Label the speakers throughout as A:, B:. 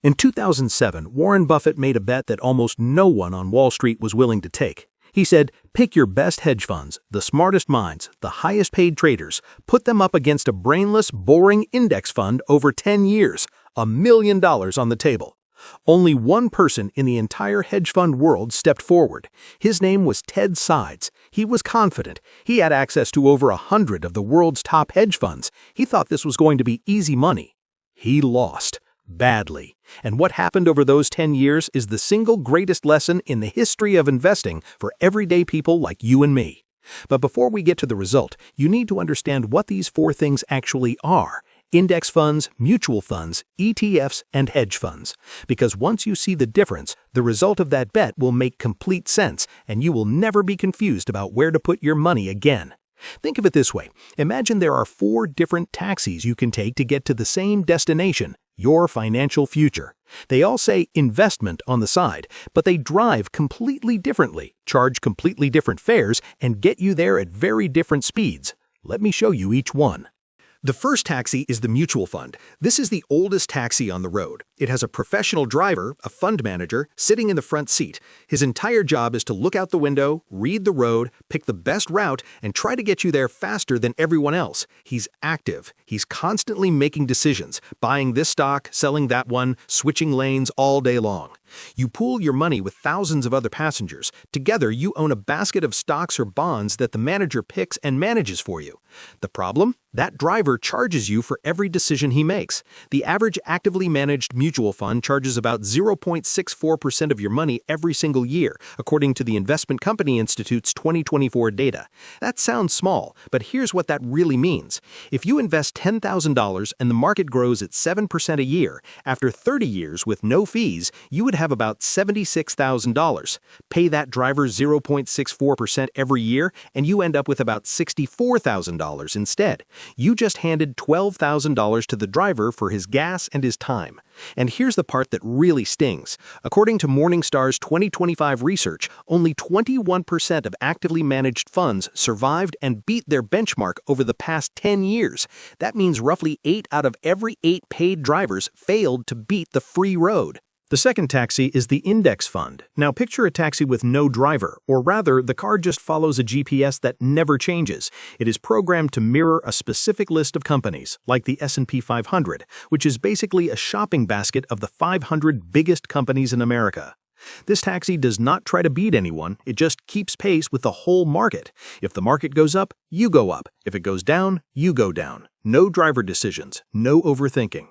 A: In 2007, Warren Buffett made a bet that almost no one on Wall Street was willing to take. He said, pick your best hedge funds, the smartest minds, the highest paid traders, put them up against a brainless, boring index fund over 10 years, $1 million on the table. Only one person in the entire hedge fund world stepped forward. His name was Ted Sides. He was confident. He had access to over 100 of the world's top hedge funds. He thought this was going to be easy money. He lost. Badly. And what happened over those 10 years is the single greatest lesson in the history of investing for everyday people like you and me. But before we get to the result, you need to understand what these four things actually are: index funds, mutual funds, ETFs, and hedge funds. Because once you see the difference, the result of that bet will make complete sense, and you will never be confused about where to put your money again. Think of it this way. Imagine there are 4 different taxis you can take to get to the same destination: your financial future. They all say investment on the side, but they drive completely differently, charge completely different fares, and get you there at very different speeds. Let me show you each one. The first taxi is the mutual fund. This is the oldest taxi on the road. It has a professional driver, a fund manager, sitting in the front seat. His entire job is to look out the window, read the road, pick the best route, and try to get you there faster than everyone else. He's active. He's constantly making decisions, buying this stock, selling that one, switching lanes all day long. You pool your money with thousands of other passengers. Together, you own a basket of stocks or bonds that the manager picks and manages for you. The problem? That driver charges you for every decision he makes. The average actively managed mutual fund charges about 0.64% of your money every single year, according to the Investment Company Institute's 2024 data. That sounds small, but here's what that really means. If you invest $10,000 and the market grows at 7% a year, after 30 years with no fees, you would have about $76,000. Pay that driver 0.64% every year, and you end up with about $64,000 instead. You just handed $12,000 to the driver for his gas and his time. And here's the part that really stings. According to Morningstar's 2025 research, only 21% of actively managed funds survived and beat their benchmark over the past 10 years. That means roughly 8 out of every 8 paid drivers failed to beat the free road. The second taxi is the index fund. Now picture a taxi with no driver, or rather, the car just follows a GPS that never changes. It is programmed to mirror a specific list of companies, like the S&P 500, which is basically a shopping basket of the 500 biggest companies in America. This taxi does not try to beat anyone, it just keeps pace with the whole market. If the market goes up, you go up. If it goes down, you go down. No driver decisions, no overthinking.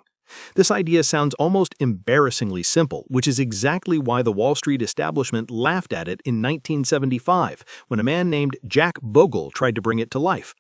A: This idea sounds almost embarrassingly simple, which is exactly why the Wall Street establishment laughed at it in 1975, when a man named Jack Bogle tried to bring it to life.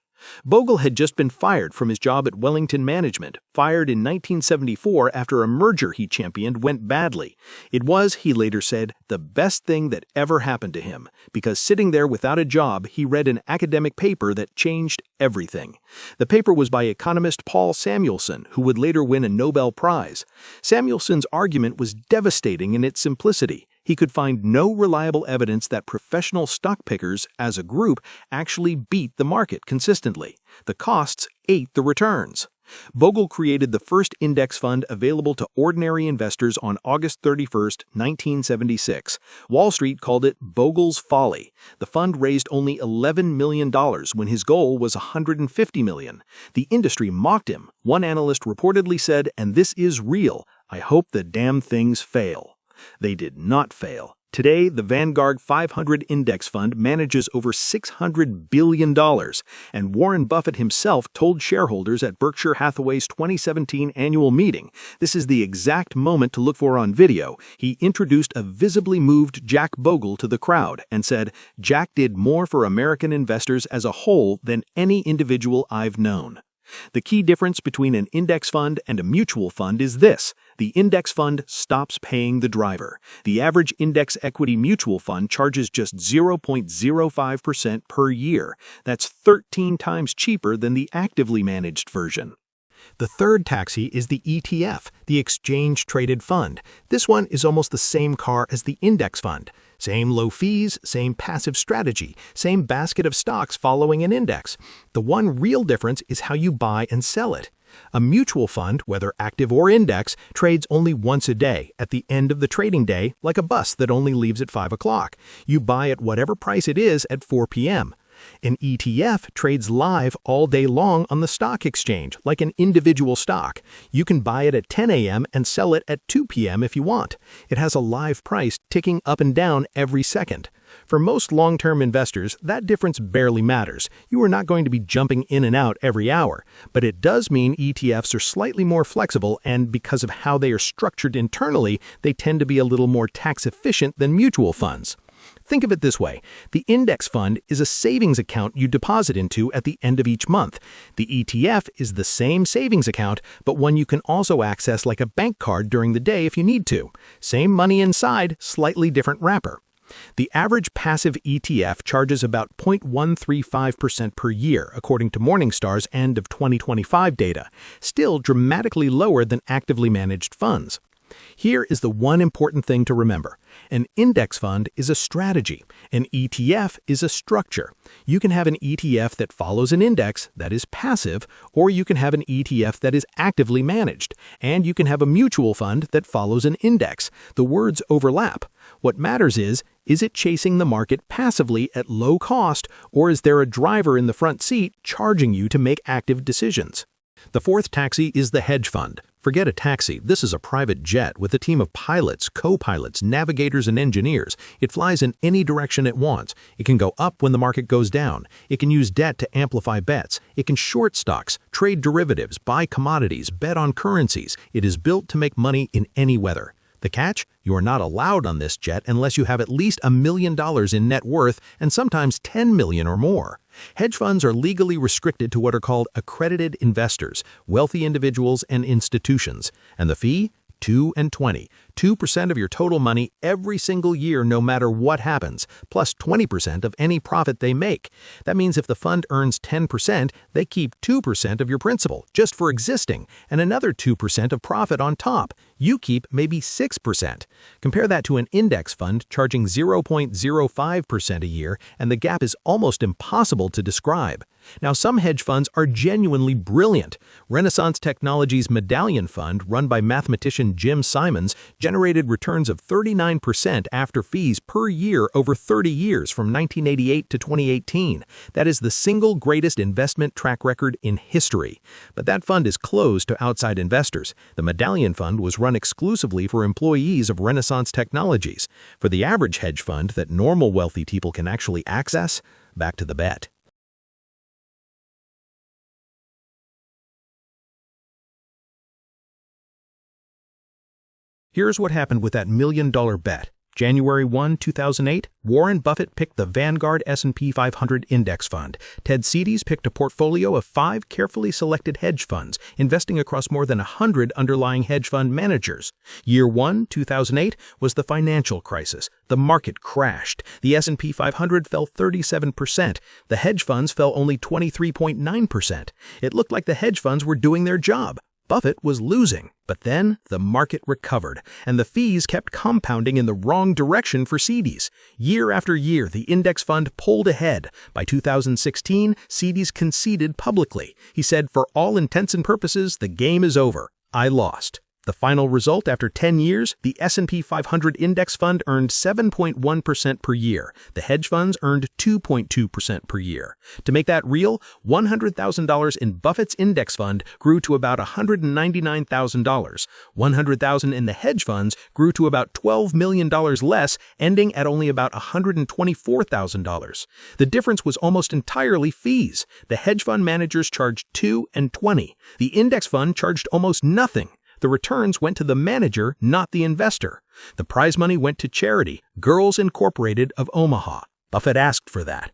A: Bogle had just been fired from his job at Wellington Management, fired in 1974 after a merger he championed went badly. It was, he later said, the best thing that ever happened to him, because sitting there without a job, he read an academic paper that changed everything. The paper was by economist Paul Samuelson, who would later win a Nobel Prize. Samuelson's argument was devastating in its simplicity. He could find no reliable evidence that professional stock pickers, as a group, actually beat the market consistently. The costs ate the returns. Bogle created the first index fund available to ordinary investors on August 31, 1976. Wall Street called it Bogle's Folly. The fund raised only $11 million when his goal was $150 million. The industry mocked him. One analyst reportedly said, "And this is real. I hope the damn things fail." They did not fail. Today, the Vanguard 500 Index Fund manages over $600 billion, and Warren Buffett himself told shareholders at Berkshire Hathaway's 2017 annual meeting, this is the exact moment to look for on video, he introduced a visibly moved Jack Bogle to the crowd and said, "Jack did more for American investors as a whole than any individual I've known." The key difference between an index fund and a mutual fund is this: the index fund stops paying the driver. The average index equity mutual fund charges just 0.05% per year. That's 13 times cheaper than the actively managed version. The third taxi is the ETF, the exchange-traded fund. This one is almost the same car as the index fund. Same low fees, same passive strategy, same basket of stocks following an index. The one real difference is how you buy and sell it. A mutual fund, whether active or index, trades only once a day, at the end of the trading day, like a bus that only leaves at 5 o'clock. You buy at whatever price it is at 4 p.m. An ETF trades live all day long on the stock exchange, like an individual stock. You can buy it at 10 a.m. and sell it at 2 p.m. if you want. It has a live price ticking up and down every second. For most long-term investors, that difference barely matters. You are not going to be jumping in and out every hour. But it does mean ETFs are slightly more flexible, and because of how they are structured internally, they tend to be a little more tax efficient than mutual funds. Think of it this way. The index fund is a savings account you deposit into at the end of each month. The ETF is the same savings account, but one you can also access like a bank card during the day if you need to. Same money inside, slightly different wrapper. The average passive ETF charges about 0.135% per year, according to Morningstar's end of 2025 data, still dramatically lower than actively managed funds. Here is the one important thing to remember. An index fund is a strategy. An ETF is a structure. You can have an ETF that follows an index, that is passive, or you can have an ETF that is actively managed. And you can have a mutual fund that follows an index. The words overlap. What matters is it chasing the market passively at low cost, or is there a driver in the front seat charging you to make active decisions? The fourth taxi is the hedge fund. Forget a taxi, this is a private jet with a team of pilots, co-pilots, navigators, and engineers. It flies in any direction it wants. It can go up when the market goes down. It can use debt to amplify bets. It can short stocks, trade derivatives, buy commodities, bet on currencies. It is built to make money in any weather. The catch? You are not allowed on this jet unless you have at least $1 million in net worth and sometimes $10 million or more. Hedge funds are legally restricted to what are called accredited investors, wealthy individuals and institutions. And the fee? 2 and 20. 2% of your total money every single year no matter what happens, plus 20% of any profit they make. That means if the fund earns 10%, they keep 2% of your principal just for existing, and another 2% of profit on top. You keep maybe 6%. Compare that to an index fund charging 0.05% a year, and the gap is almost impossible to describe. Now, some hedge funds are genuinely brilliant. Renaissance Technologies' Medallion Fund, run by mathematician Jim Simons, generated returns of 39% after fees per year over 30 years from 1988 to 2018. That is the single greatest investment track record in history. But that fund is closed to outside investors. The Medallion Fund was run exclusively for employees of Renaissance Technologies. For the average hedge fund that normal wealthy people can actually access, back to the bet. Here's what happened with that $1 million bet. January 1, 2008, Warren Buffett picked the Vanguard S&P 500 Index Fund. Ted Seides picked a portfolio of 5 carefully selected hedge funds, investing across more than 100 underlying hedge fund managers. Year 1, 2008, was the financial crisis. The market crashed. The S&P 500 fell 37%. The hedge funds fell only 23.9%. It looked like the hedge funds were doing their job. Buffett was losing, but then the market recovered, and the fees kept compounding in the wrong direction for Seides. Year after year, the index fund pulled ahead. By 2016, Seides conceded publicly. He said, "For all intents and purposes, the game is over. I lost." The final result after 10 years, the S&P 500 Index Fund earned 7.1% per year. The hedge funds earned 2.2% per year. To make that real, $100,000 in Buffett's index fund grew to about $199,000. $100,000 in the hedge funds grew to about $12 million less, ending at only about $124,000. The difference was almost entirely fees. The hedge fund managers charged 2 and 20. The index fund charged almost nothing. The returns went to the manager, not the investor. The prize money went to charity, Girls Incorporated of Omaha. Buffett asked for that.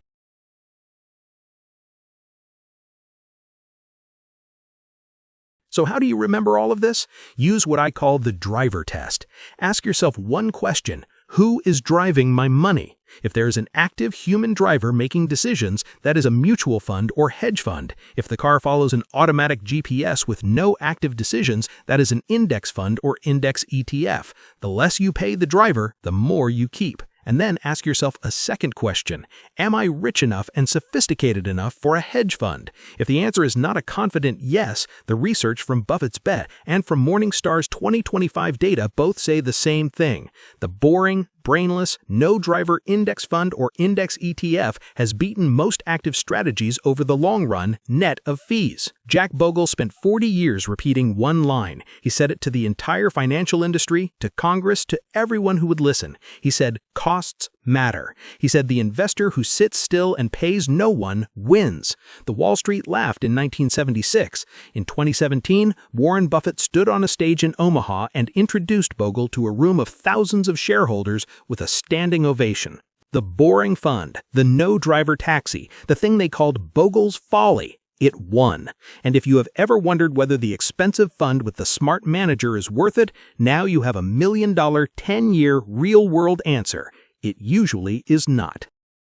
A: So how do you remember all of this? Use what I call the driver test. Ask yourself one question: who is driving my money? If there is an active human driver making decisions, that is a mutual fund or hedge fund. If the car follows an automatic GPS with no active decisions, that is an index fund or index ETF. The less you pay the driver, the more you keep. And then ask yourself a second question. Am I rich enough and sophisticated enough for a hedge fund? If the answer is not a confident yes, the research from Buffett's bet and from Morningstar's 2025 data both say the same thing. The boring, brainless, no-driver index fund or index ETF has beaten most active strategies over the long run, net of fees. Jack Bogle spent 40 years repeating one line. He said it to the entire financial industry, to Congress, to everyone who would listen. He said, costs matter. He said the investor who sits still and pays no one wins. The Wall Street laughed in 1976. In 2017, Warren Buffett stood on a stage in Omaha and introduced Bogle to a room of thousands of shareholders with a standing ovation. The boring fund, the no-driver taxi, the thing they called Bogle's folly, it won. And if you have ever wondered whether the expensive fund with the smart manager is worth it, now you have $1 million, 10-year, real-world answer. It usually is not.